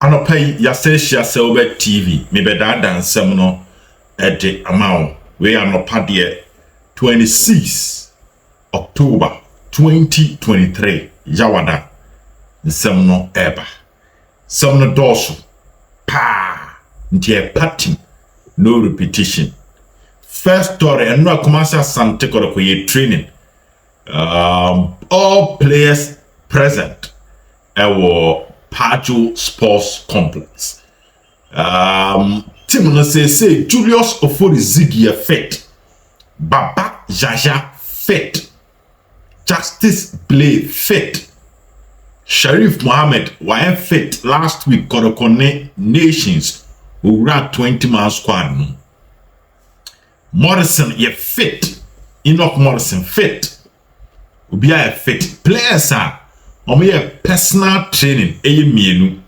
Anopay Yasesia Silver TV, me beda dansem no ede amount. We are no padie 26 October 2023. Yawada nsem no eba. Sem no doso. Pa ntie party. No repetition. First story, and no commercial Asante Kotoko ye training. All players present. Pajo Sports Complex. Tim no say Julius Oforizigi fit. Baba Jaja fit. Justice Blay fit. Sharif Mohammed why fit last week Kodokone Nations who ran 20-man squad. Morrison ye fit. Enoch Morrison fit. Ubia fit. Players are Omo personal training eye mienu.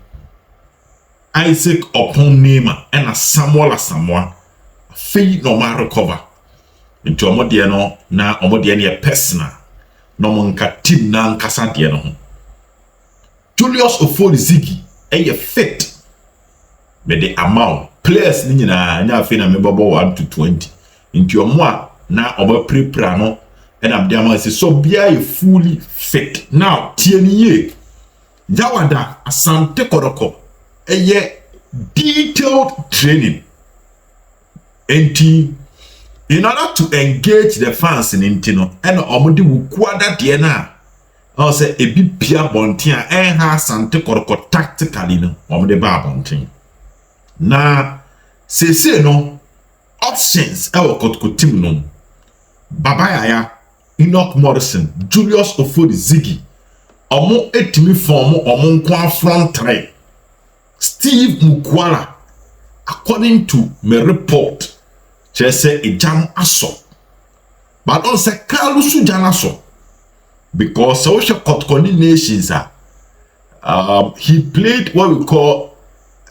Isaac upon Nema and a Samuel Asamoah fee no ma recover. Into omo de no na omo de ne personal. No monka team na nkasa de no. Julius Oforizigi eye fit. But the amount players ni nyina nya afi na mebobo 1 to 20. Into omo a na omo prepare no. And I'm there, so be a fully fit. Now, TNE Yawada Asante Kotoko a detailed training. And in order to engage the fans in Intino, and Omodi Wukwada Diana, I'll say a bit Pia Bontia and Asante Kotoko tactically no Omode Bar Bontin. Now, say no options our Kotoko team no Babaya. Enoch Morrison, Julius Oforizigi, Omo etimi form Omo nkwa front three. Steve Mukwala, according to my report, say a jam aso. But on say Kalusu janaso. Because social coordinations are he played what we call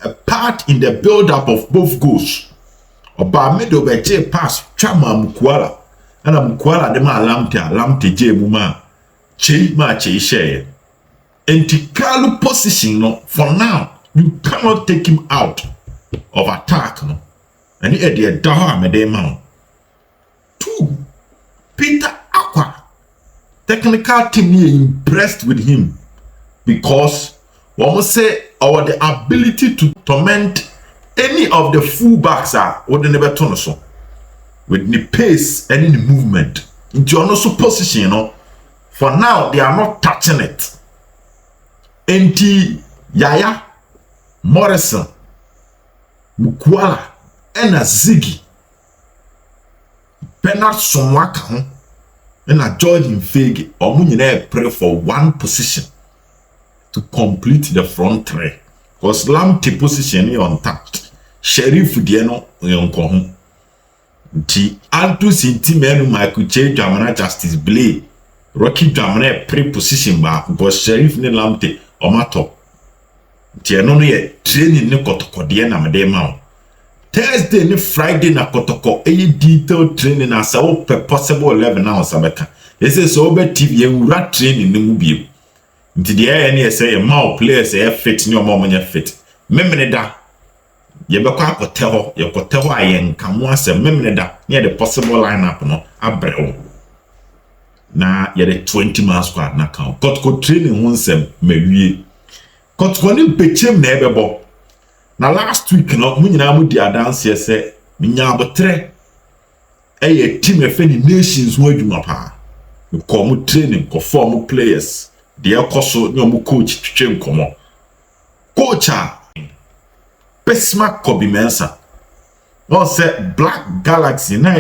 a part in the build-up of both goals. Oba middle beche pass Chama Mukwala. And I'm quite a lamte J muma che ma che share. And Tikalu position no for now you cannot take him out of attack no. And he the daha me de man. 2 Peter Aqua technical team impressed with him because one must say our the ability to torment any of the fullbacks are what they never turn so. With the pace and in the movement. Into your also position, you know. For now, they are not touching it. Enti Yaya, Morrison, Mukwala, and a Ziggy. Bernard Somwaka, and a Jordan Fege, or Munine pray for one position to complete the front three. Because Lamte position is untouched. Sheriff Diano, Yonko. Nti antu sinti menu Michael Che Jamana Justice Blay Rocky Jamana pre-position ba because Sheriff ne Lamte omato nti eno no ye training ne Kotoko de na mede ma Thursday ne Friday na Kotoko detailed training as a possible 11 hours abeka ese so obe TV ewura training ne mu biem nti de ene say ma players e fit ne omo fit memene da Yebekwa akoteho yekoteho ayen kamo asem memne da near the possible lineup no abreo na ye the 20-man squad na kan Kotoko training wonsem mawie Kotoko ni Bechem na ebebo na last week no munyina mu di dance ye se minya abotre team efe ni Nations ho adwuma pa ko mu training ko form players de ekoso ni omu coach twetwe nkomo coach Pesma Kobe Mensa. No say Black Galaxy na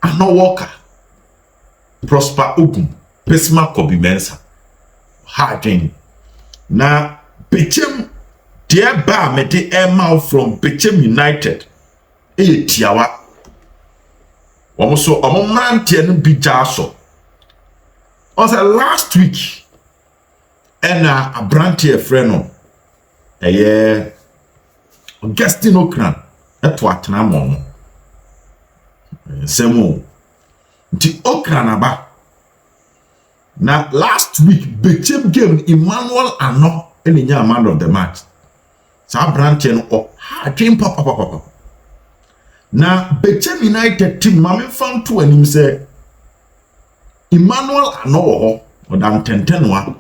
Ano Walker. Prosper Ogum. Pesma Kobe Mensa. Harding. Na Bechem dear ba me de Emma from Bechem United. Tiawa. Omo mantie no bi jaso. On say last week Abrankese friend Augustine Okran eto atena mo semo nti Okran aba na last week Bechem game Emmanuel Ano any man of the match. Sa Abrankese no o ha dream papa. Na Bechem United team mame fan to anim say Emmanuel ano or than 10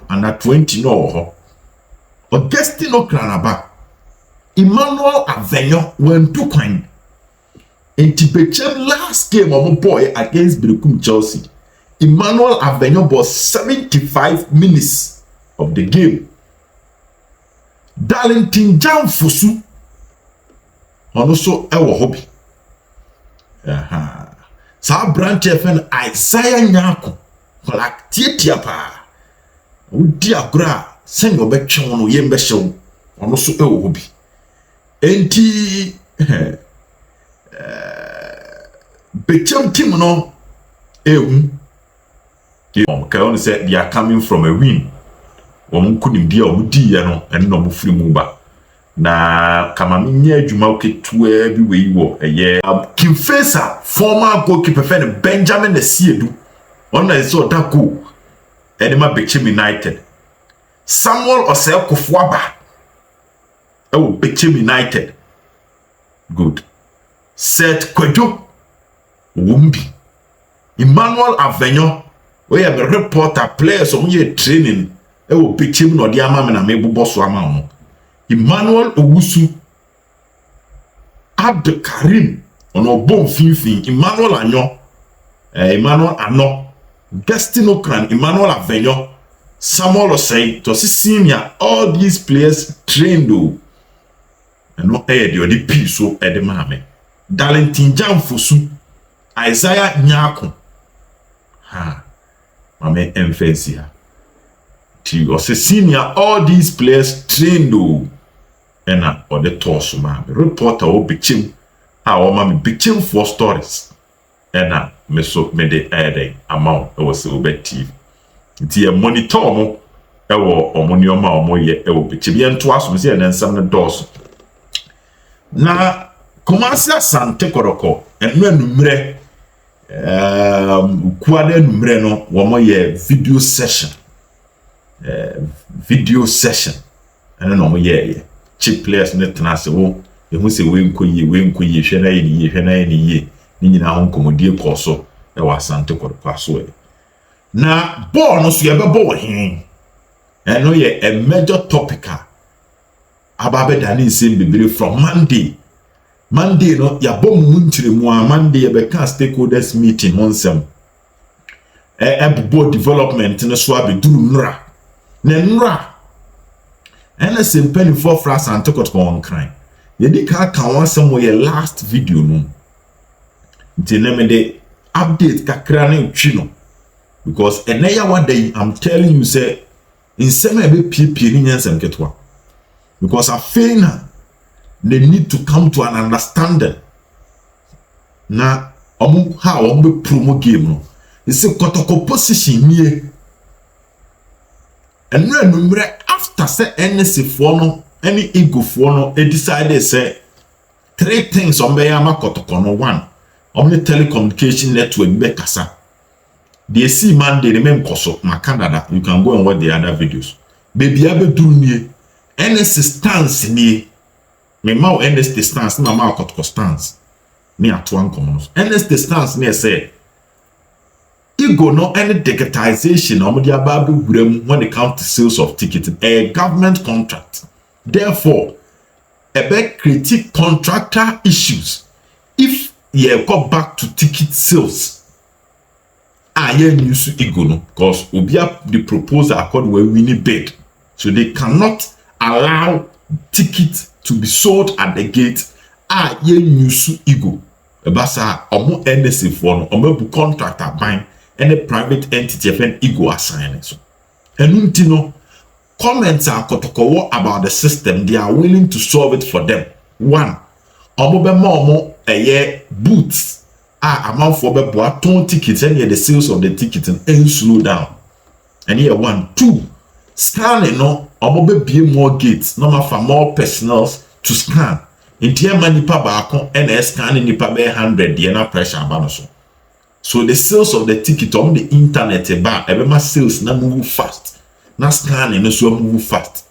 and 20 no or Destino Kranaba Emmanuel Avenyo went to coin into Bechem last game of a boy against Bechem Chelsea. Emmanuel Avenyo was 75 minutes of the game. Darlington Jam Fusu also our hobby. Sa Abrankese fen Isaiah Nyako like tietia pa udi agora sen yo betwe no yembe hyew ono so e wo bi enti Bechem team no okay on say they are coming from a win won kunim dia obudi ye no en no mo firi mu ba na kama nya adwuma oketua bi we wo eye Kimfesa former goalkeeper fen Benjamin Esiedu on is so that go Edema Bechem United Samuel Osekofuaba Bechem United good Seth Kwejo Wumbi Emmanuel Avenyo we have a reporter players on your training Bechem no dia ma me na me bobo ama ho Emmanuel Owusu Abdul Karim ono bom finfin Emmanuel Anyo Emmanuel Ano Destino Kran Emmanuel Avenyo Samuel Osei to senior all these players trained and no the P so the mame Darlington Jam Fusu Isaiah Nyako mame emphasize ti o senior all these players trained and or the torso mame reporter o Bechem o mame Bechem for stories and me so me de add amount was obeti nti e monitor mo e wo omonioma omo ye e wo Bechem ye nto aso se na nsam ne dos na Kumasi Asante Kotoko enu enumre kuade enumre no wo mo ye video session and no mo ye cheap players ne tenase wo ehu se we nkoyi hwe na ye ni nyina ho nkomodie koso e wa Asante Kotoko aso e na ball no so ye bebo hin eno ye a major topic ababe dani nsem bibire from Monday no ya bom muntiremu a Monday be can stakeholders meeting onsem board development no so abeduru nra ena sempani for France Asante Kotoko on crime yedi ka wansem wo ye last video no nti na me de update kakra na twi no because enaya one day I'm telling you say nsem e be pie ni nyansem ketwa because afena they need to come to an understanding na how be promo game no it's a Kotoko position nie and remember after say NSC for no any ego for no they decided say 3 things on be ama Kotoko no. 1 the telecommunication network be kasa they see man they remain koso na Canada. You can go and watch the other videos baby abeduru nie NSC stance nie me ma NSC stance na ma Kotoko stance ni atoan komonos NSC stance ne say ego no any digitization omodia babu gurem when it comes to sales of tickets a government contract therefore a big critique contractor issues if you go back to ticket sales aye news ego no because obia the proposal accord where we need bid so they cannot allow tickets to be sold at the gate aye news ego ebasa omo NSC for no omo bu contractor buying any private entity even ego assign so enunti no comments are Kotoko about the system they are willing to solve it for them. 1 omo be mo eye boots amount for be boaton tickets and the sales of the tickets and slow down and here 1 2 scanning no omo be more gates normal for more personnel to scan intia manipa baako and scanning nipa be 100 the na pressure abano so the sales of the ticket on the internet eba ebema sales na move fast na scanning no so move fast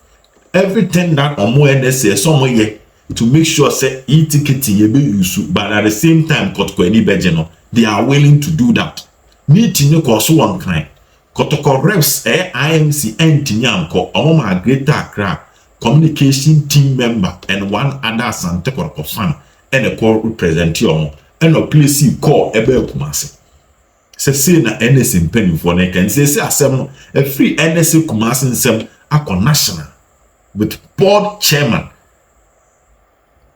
everything that omo NSA some ye to make sure say e-ticket ye be use, but at the same time Kotoko any Bechem, they are willing to do that. Meeting no cost one kind. Kotoko reps IMC Entinyamko, Oma Greater Accra communication team member and one other Asante Kotoko fan and a call representative and a place you call Ebe Kumasi. Say na NSA penny for neck and say asem a free NSA Kumasi sem ako national with board chairman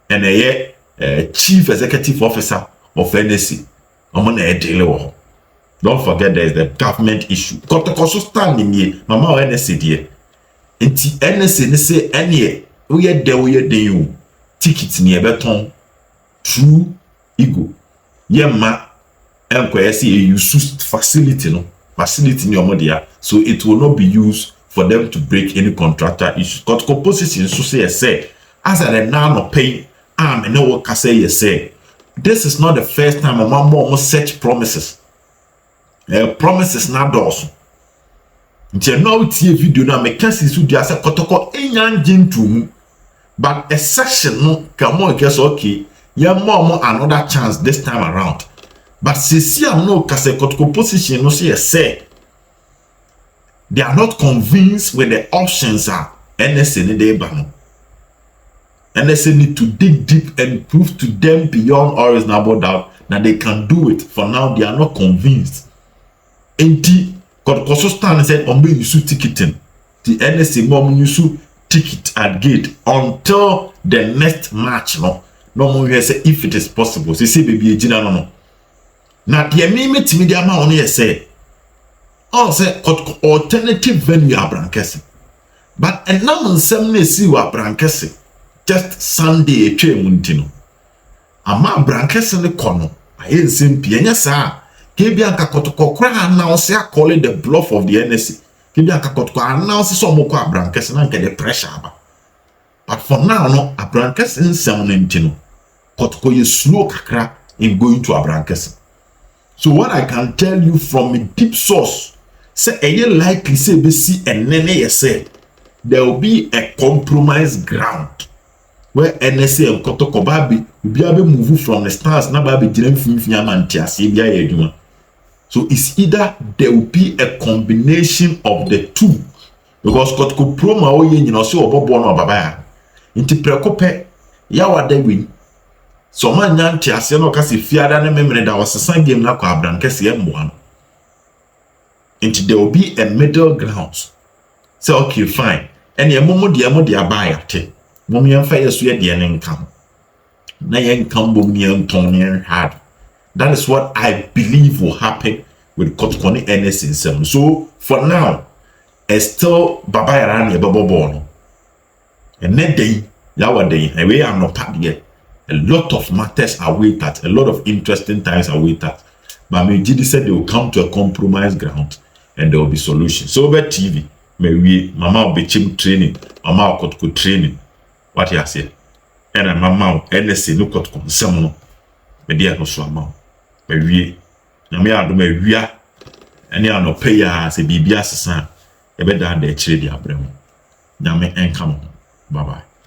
and a chief executive officer of NSA. Don't forget there is the government issue. Kotoko so standing here, mama NSA there. Enti NSA ne say any we de you ticket ni ebeton true ego. Yema enkwesi use facility no. Facility ni omodia, so it will not be used for them to break any contractor issues. Kotoko position so say as a now no pay and no work say say this is not the first time a man more such promises. Promises na doors. Nti no tie video na me kasi su dia say Kotoko enyanjin to but a session no come on guess okay ya more another chance this time around. But see am no kase Kotoko position no say they are not convinced with the options are NSA ni dey ban. NSA need to dig deep and prove to them beyond all reasonable doubt that they can do it. For now, they are not convinced. Enti Kotoko so stand said ombe yusu ticketing. The NSA mom yusu ticket at gate until the next match. No more say if it is possible. Say baby ejina no. Na the me media ma only say. All say Kotoko alternative venue Abrankese. But and now nsem na si wa Abrankese. Just Sunday a train muntino. Ama Abrankese ne kono. Aye nsempie nya sa. Kebianka Kotoko kra announce ya calling the bluff of the NSA. Kebianka Kotoko announce so moko Abrankese na nke the pressure aba. But for now no Abrankese nsem ne ntino. Kotoko ye slow kakra in going to Abrankese. So what I can tell you from a deep source, say eye likely say be see enene ye say there will be a compromise ground. Where NSA and Kotoko babi be move from the stars na babi jinem finfin amantiase bia ye adwuma. So it's either there will be a combination of the two because Kotoko promo oye nyina so obobo no baba ya. Nti prekope ya wada win. So man nyantiase no kasi fiada na memre da wasesan game na kwa Abrankese embo no. Nti there will be a middle ground. So okay fine. And ye momo dia buy ate. Mom yamfa yesu ye de ne nkam na ye nkam bom ne nton hard. That is what I believe will happen with Kotoko ne NSA. So for now still baba Yara ne bebo no and net day yawa day we are not part yet. A lot of matters are waited, a lot of interesting times are waited, but me GD said they will come to a compromise ground and there will be solution. So over TV me mama Bechem training, mama Kotoko training. What you say? And a mama NSA no Kotoko some no. Me dia no so ama. Me wie. Na me ado me wia. Ene ano pay ya se bibia sesa. E be da de chire dia brem. Na me enka mo. Bye bye.